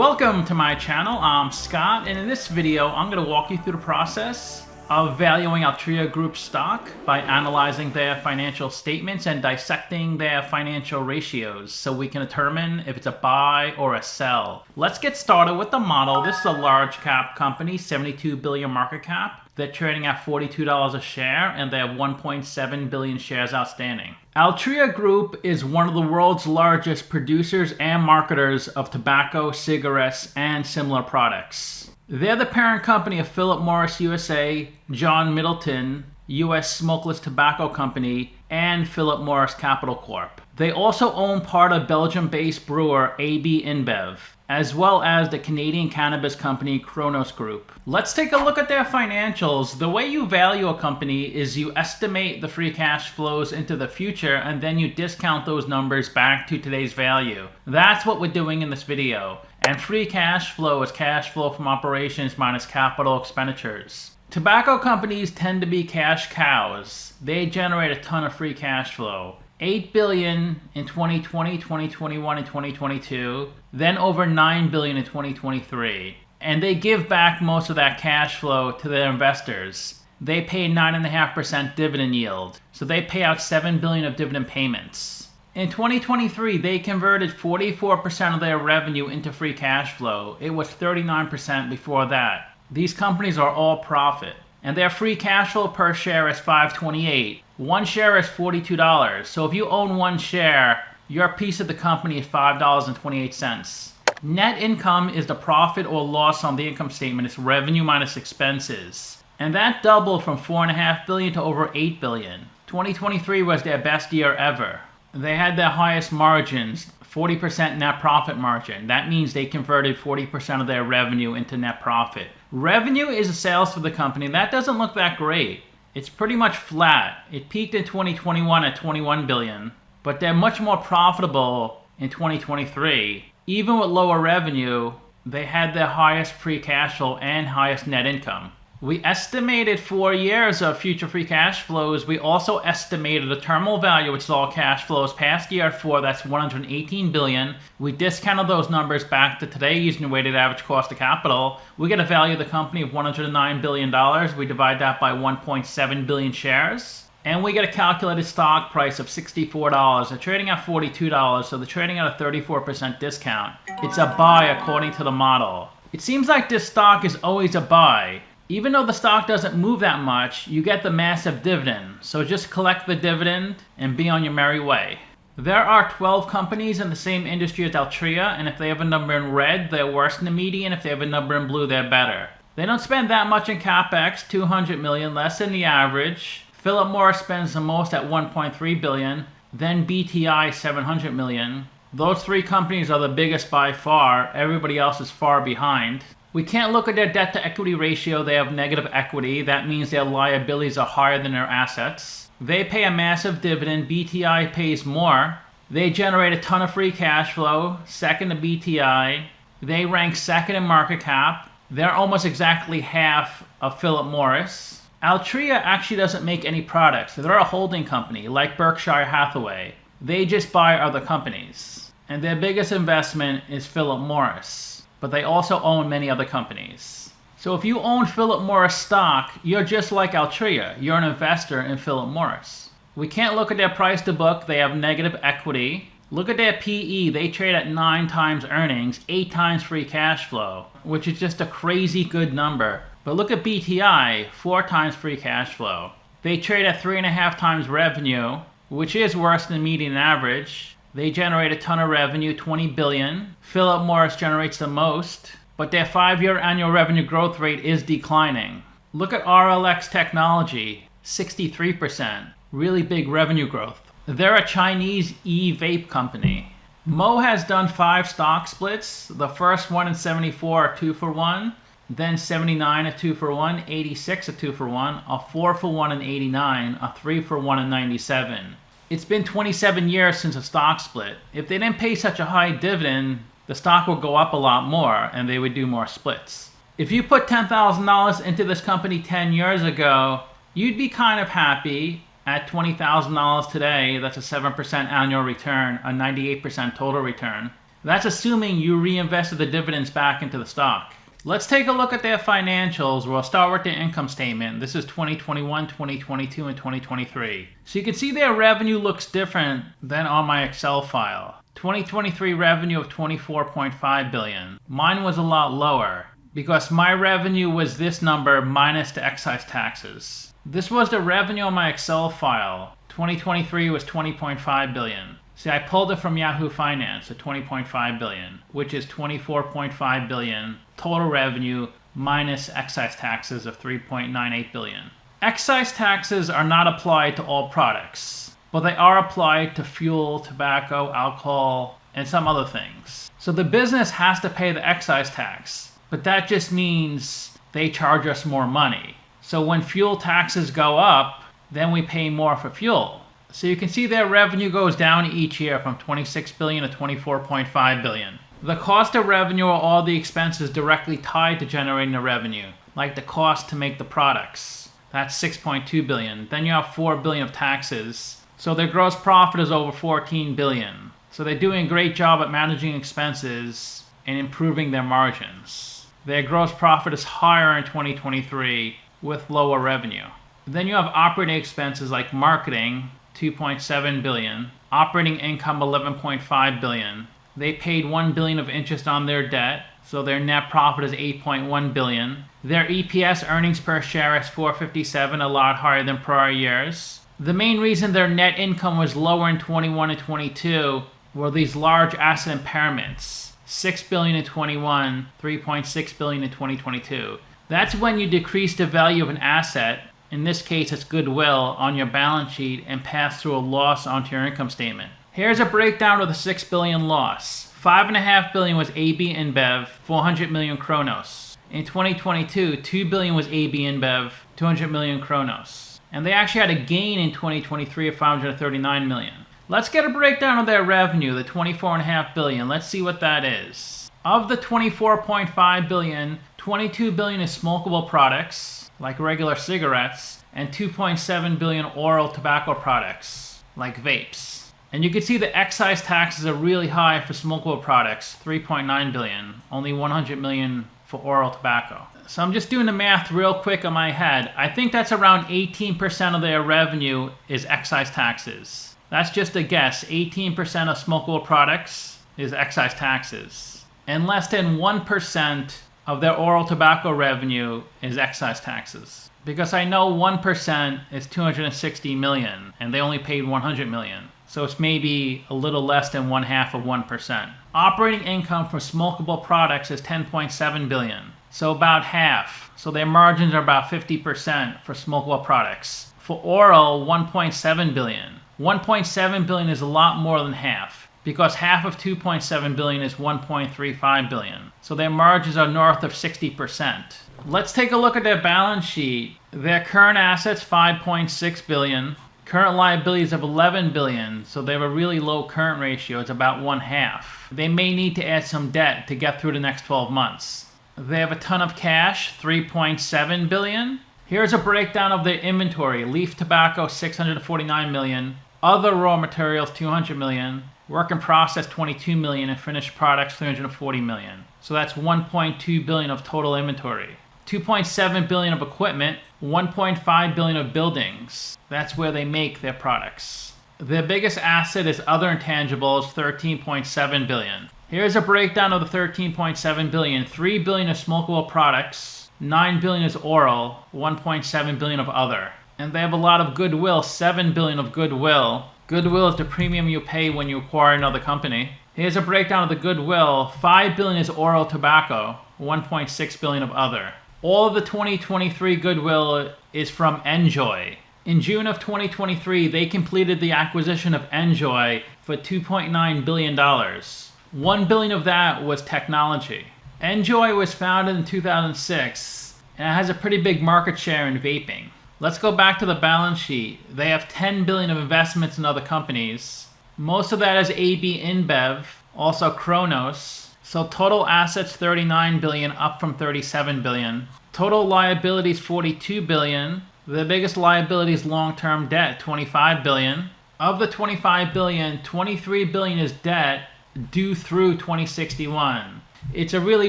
Welcome to my channel. I'm Scott, and in this video I'm going to walk you through the process of valuing Altria Group stock by analyzing their financial statements and dissecting their financial ratios so we can determine if it's a buy or a sell. Let's get started with the model. This is a large cap company, 72 billion market cap. They're trading at $42 a share and they have 1.7 billion shares outstanding. Altria Group is one of the world's largest producers and marketers of tobacco, cigarettes, and similar products. They're the parent company of Philip Morris USA, John Middleton, U.S. Smokeless Tobacco Company, and Philip Morris Capital Corp. They also own part of Belgium-based brewer AB InBev, as well as the Canadian cannabis company Kronos Group. Let's take a look at their financials. The way you value a company is you estimate the free cash flows into the future and then you discount those numbers back to today's value. That's what we're doing in this video. And free cash flow is cash flow from operations minus capital expenditures. Tobacco companies tend to be cash cows. They generate a ton of free cash flow. $8 billion in 2020, 2021, and 2022, then over $9 billion in 2023. And they give back most of that cash flow to their investors. They pay 9.5% dividend yield, so they pay out $7 billion of dividend payments. In 2023, they converted 44% of their revenue into free cash flow. It was 39% before that. These companies are all profit, and their free cash flow per share is $5.28. One share is $42. So if you own one share, your piece of the company is $5.28. Net income is the profit or loss on the income statement. It's revenue minus expenses. And that doubled from $4.5 billion to over $8 billion. 2023 was their best year ever. They had their highest margins, 40% net profit margin. That means they converted 40% of their revenue into net profit. Revenue is the sales for the company. That doesn't look that great. It's pretty much flat. It peaked in 2021 at $21 billion, but they're much more profitable in 2023. Even with lower revenue, they had their highest free cash flow and highest net income. We estimated 4 years of future free cash flows. We also estimated the terminal value, which is all cash flows, past year 4, that's $118 billion. We discounted those numbers back to today using the weighted average cost of capital. We get a value of the company of $109 billion. We divide that by 1.7 billion shares. And we get a calculated stock price of $64. They're trading at $42, so they're trading at a 34% discount. It's a buy according to the model. It seems like this stock is always a buy. Even though the stock doesn't move that much, you get the massive dividend. So just collect the dividend and be on your merry way. There are 12 companies in the same industry as Altria, and if they have a number in red, they're worse than the median. If they have a number in blue, they're better. They don't spend that much in CapEx, $200 million, less than the average. Philip Morris spends the most at $1.3 billion, then BTI $700 million. Those three companies are the biggest by far. Everybody else is far behind. We can't look at their debt to equity ratio. They have negative equity. That means their liabilities are higher than their assets. They pay a massive dividend. BTI pays more. They generate a ton of free cash flow, second to BTI. They rank second in market cap. They're almost exactly half of Philip Morris. Altria actually doesn't make any products. They're a holding company like Berkshire Hathaway. They just buy other companies. And their biggest investment is Philip Morris. But they also own many other companies. So if you own Philip Morris stock, you're just like Altria. You're an investor in Philip Morris. We can't look at their price to book. They have negative equity. Look at their PE. They trade at 9 times earnings, 8 times free cash flow, which is just a crazy good number. But look at BTI, 4 times free cash flow. They trade at 3.5 times revenue, which is worse than median average. They generate a ton of revenue, $20 billion. Philip Morris generates the most, but their 5-year annual revenue growth rate is declining. Look at RLX Technology, 63%. Really big revenue growth. They're a Chinese e-vape company. Mo has done 5 stock splits. The first one in 74, a 2-for-1. Then 79, a 2-for-1. 86, a 2-for-1. A 4-for-1 in 89. A 3-for-1 in 97. It's been 27 years since a stock split. If they didn't pay such a high dividend, the stock would go up a lot more and they would do more splits. If you put $10,000 into this company 10 years ago, you'd be kind of happy. At $20,000 today, that's a 7% annual return, a 98% total return. That's assuming you reinvested the dividends back into the stock. Let's take a look at their financials. We'll start with their income statement. This is 2021, 2022, and 2023. So you can see their revenue looks different than on my Excel file. 2023 revenue of $24.5 billion. Mine was a lot lower because my revenue was this number minus the excise taxes. This was the revenue on my Excel file. 2023 was $20.5 billion. See, I pulled it from Yahoo Finance at $20.5 billion, which is $24.5 billion total revenue minus excise taxes of $3.98 billion. Excise taxes are not applied to all products, but they are applied to fuel, tobacco, alcohol, and some other things. So the business has to pay the excise tax, but that just means they charge us more money. So when fuel taxes go up, then we pay more for fuel. So you can see their revenue goes down each year from $26 billion to $24.5 billion. The cost of revenue are all the expenses directly tied to generating the revenue, like the cost to make the products. That's $6.2 billion. Then you have $4 billion of taxes. So their gross profit is over $14 billion. So they're doing a great job at managing expenses and improving their margins. Their gross profit is higher in 2023 with lower revenue. Then you have operating expenses like marketing, $2.7 billion, operating income $11.5 billion. They paid $1 billion of interest on their debt, so their net profit is $8.1 billion. Their EPS, earnings per share, is $4.57, a lot higher than prior years. The main reason their net income was lower in 21 and 22 were these large asset impairments. $6 billion in 21, $3.6 billion in 2022. That's when you decrease the value of an asset, in this case it's goodwill, on your balance sheet and pass through a loss onto your income statement. Here's a breakdown of the $6 billion loss. $5.5 billion was AB InBev, 400 million kronos. In 2022, $2 billion was AB InBev, 200 million kronos. And they actually had a gain in 2023 of $539 million. Let's get a breakdown of their revenue, the $24.5 billion. Let's see what that is. Of the $24.5 billion, $22 billion is smokable products, like regular cigarettes, and $2.7 billion oral tobacco products, like vapes. And you can see the excise taxes are really high for smokable products, $3.9 billion, only $100 million for oral tobacco. So I'm just doing the math real quick on my head. I think that's around 18% of their revenue is excise taxes. That's just a guess. 18% of smokable products is excise taxes. And less than 1% of their oral tobacco revenue is excise taxes. Because I know 1% is 260 million, and they only paid 100 million. So it's maybe a little less than 1/2 of 1%. Operating income for smokable products is $10.7 billion, so about half. So their margins are about 50% for smokable products. For oral, $1.7 billion. $1.7 billion is a lot more than half, because half of $2.7 billion is $1.35 billion. So their margins are north of 60%. Let's take a look at their balance sheet. Their current assets, $5.6 billion. Current liabilities of $11 billion, so they have a really low current ratio. It's about 1/2. They may need to add some debt to get through the next 12 months. They have a ton of cash, $3.7 billion. Here's a breakdown of their inventory. Leaf tobacco, $649 million. Other raw materials, $200 million. Work in process, $22 million. And finished products, $340 million. So that's $1.2 billion of total inventory. $2.7 billion of equipment, $1.5 billion of buildings. That's where they make their products. Their biggest asset is other intangibles, $13.7 billion. Here's a breakdown of the $13.7 billion. $3 billion is smokable products, $9 billion is oral, $1.7 billion of other. And they have a lot of goodwill, $7 billion of goodwill. Goodwill is the premium you pay when you acquire another company. Here's a breakdown of the goodwill. $5 billion is oral tobacco, $1.6 billion of other. All of the 2023 goodwill is from Enjoy. In June of 2023, they completed the acquisition of Enjoy for $2.9 billion. $1 billion of that was technology. Enjoy was founded in 2006, and it has a pretty big market share in vaping. Let's go back to the balance sheet. They have $10 billion of investments in other companies. Most of that is AB InBev, also Kronos. So total assets $39 billion, up from $37 billion. Total liabilities $42 billion. The biggest liability is long-term debt, $25 billion. Of the $25 billion, $23 billion is debt, due through 2061. It's a really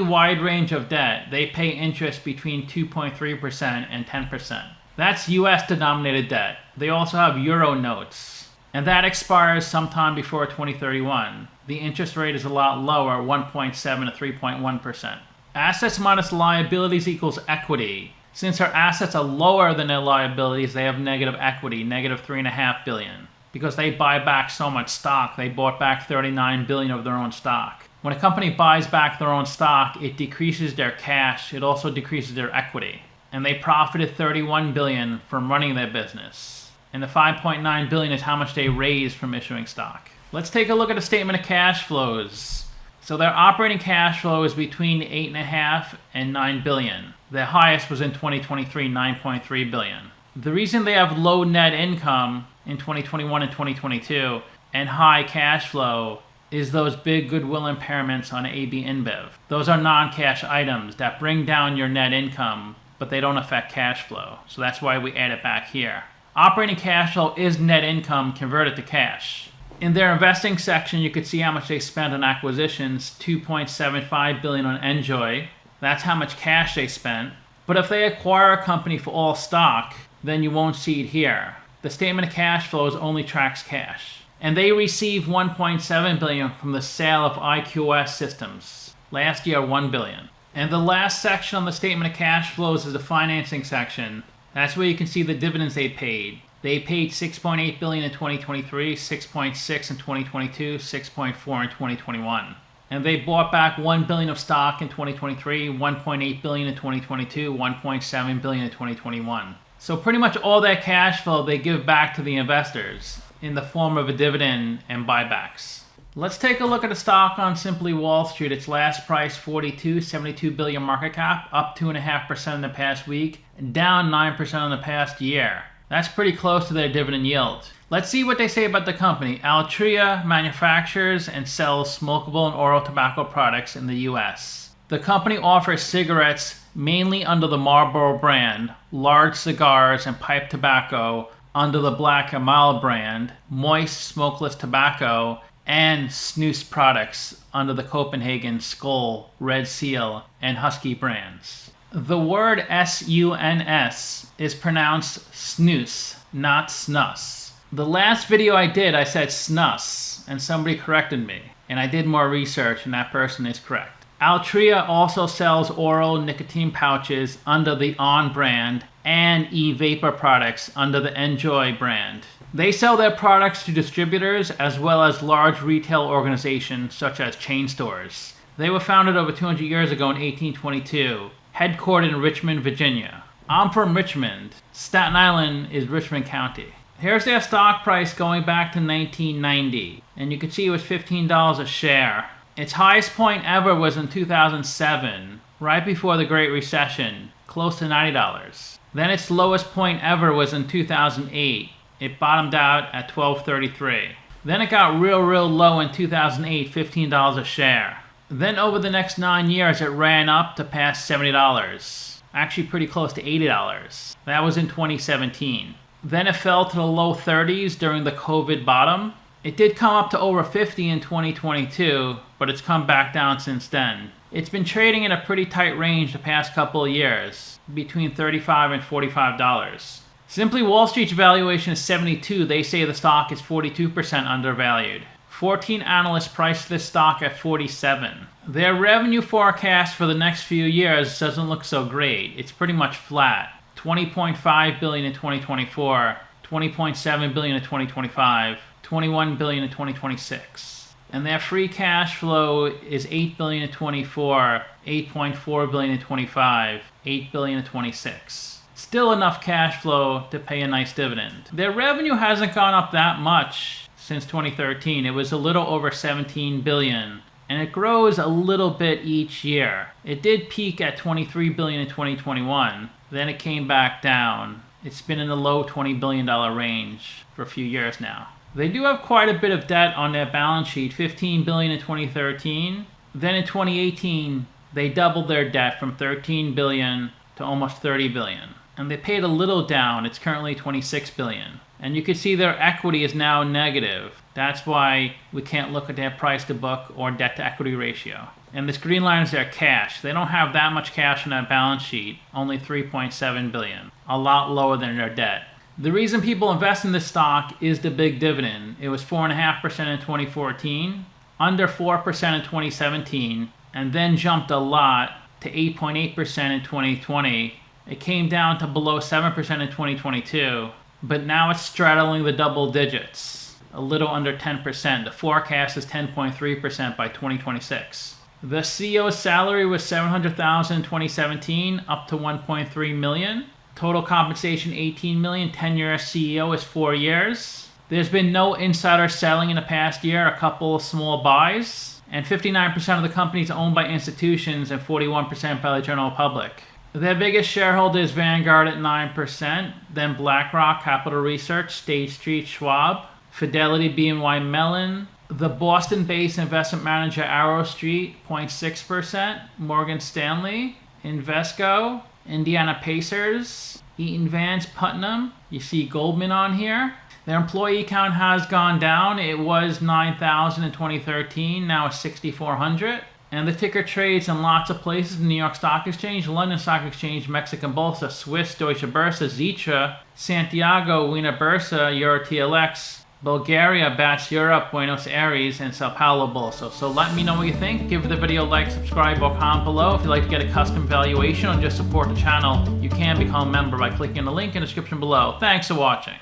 wide range of debt. They pay interest between 2.3% and 10%. That's US denominated debt. They also have Euro notes, and that expires sometime before 2031. The interest rate is a lot lower, 1.7 to 3.1%. Assets minus liabilities equals equity. Since our assets are lower than their liabilities, they have negative equity, negative $3.5 billion. Because they buy back so much stock, they bought back $39 billion of their own stock. When a company buys back their own stock, it decreases their cash, it also decreases their equity. And they profited $31 billion from running their business. And the $5.9 billion is how much they raised from issuing stock. Let's take a look at the statement of cash flows. So their operating cash flow is between $8.5 and $9 billion. Their highest was in 2023, $9.3 billion. The reason they have low net income in 2021 and 2022 and high cash flow is those big goodwill impairments on AB InBev. Those are non-cash items that bring down your net income, but they don't affect cash flow. So that's why we add it back here. Operating cash flow is net income converted to cash. In their investing section, you could see how much they spent on acquisitions, $2.75 billion on Enjoy. That's how much cash they spent. But if they acquire a company for all stock, then you won't see it here. The statement of cash flows only tracks cash. And they received $1.7 billion from the sale of IQS Systems. Last year, $1 billion. And the last section on the statement of cash flows is the financing section. That's where you can see the dividends they paid. They paid $6.8 billion in 2023, $6.6 in 2022, $6.4 in 2021. And they bought back $1 billion of stock in 2023, $1.8 billion in 2022, $1.7 billion in 2021. So pretty much all that cash flow they give back to the investors in the form of a dividend and buybacks. Let's take a look at the stock on Simply Wall Street. Its last price, $72 billion market cap, up 2.5% in the past week, and down 9% in the past year. That's pretty close to their dividend yield. Let's see what they say about the company. Altria manufactures and sells smokable and oral tobacco products in the US. The company offers cigarettes mainly under the Marlboro brand, large cigars and pipe tobacco under the Black & Mild brand, moist smokeless tobacco, and snus products under the Copenhagen, Skoal, Red Seal, and Husky brands. The word S-U-N-S is pronounced snus, not snus. The last video I did, I said snus, and somebody corrected me. And I did more research, and that person is correct. Altria also sells oral nicotine pouches under the On brand and e-vapor products under the Enjoy brand. They sell their products to distributors as well as large retail organizations such as chain stores. They were founded over 200 years ago in 1822, headquartered in Richmond, Virginia. I'm from Richmond. Staten Island is Richmond County. Here's their stock price going back to 1990, and you can see it was $15 a share. Its highest point ever was in 2007, right before the Great Recession, close to $90. Then its lowest point ever was in 2008. It bottomed out at $12.33. Then it got real low in 2008, $15 a share. Then over the next 9 years, it ran up to past $70. Actually pretty close to $80. That was in 2017. Then it fell to the low 30s during the COVID bottom. It did come up to over 50 in 2022, but it's come back down since then. It's been trading in a pretty tight range the past couple of years, between $35 and $45. Simply Wall Street's valuation is 72. They say the stock is 42% undervalued. 14 analysts priced this stock at 47. Their revenue forecast for the next few years doesn't look so great. It's pretty much flat. $20.5 billion in 2024, $20.7 billion in 2025, $21 billion in 2026. And their free cash flow is $8 billion in 24, $8.4 billion in 25, $8 billion in 26. Still enough cash flow to pay a nice dividend. Their revenue hasn't gone up that much since 2013. It was a little over $17 billion, and it grows a little bit each year. It did peak at $23 billion in 2021, then it came back down. It's been in the low $20 billion range for a few years now. They do have quite a bit of debt on their balance sheet, $15 billion in 2013. Then in 2018, they doubled their debt from $13 billion to almost $30 billion. And they paid a little down. It's currently $26 billion. And you can see their equity is now negative. That's why we can't look at their price to book or debt to equity ratio. And this green line is their cash. They don't have that much cash on that balance sheet, only $3.7 billion, a lot lower than their debt. The reason people invest in this stock is the big dividend. It was 4.5% in 2014, under 4% in 2017, and then jumped a lot to 8.8% in 2020. It came down to below 7% in 2022, but now it's straddling the double digits, a little under 10%. The forecast is 10.3% by 2026. The CEO's salary was $700,000 in 2017, up to $1.3 million. Total compensation $18 million. Tenure as CEO is 4 years. There's been no insider selling in the past year, a couple of small buys, and 59% of the company is owned by institutions and 41% by the general public. Their biggest shareholder is Vanguard at 9%, then BlackRock, Capital Research, State Street, Schwab, Fidelity, BNY Mellon, the Boston-based investment manager Arrow Street, 0.6%, Morgan Stanley, Invesco, Indiana Pacers, Eaton Vance Putnam. You see Goldman on here. Their employee count has gone down. It was 9,000 in 2013, now it's 6,400. And the ticker trades in lots of places: New York Stock Exchange, London Stock Exchange, Mexican Bolsa, Swiss, Deutsche Börse, Xetra, Santiago, Wiener Börse, EuroTLX, Bulgaria, BATS Europe, Buenos Aires, and Sao Paulo Bolsa. So let me know what you think. Give the video a like, subscribe, or comment below. If you'd like to get a custom valuation or just support the channel, you can become a member by clicking the link in the description below. Thanks for watching.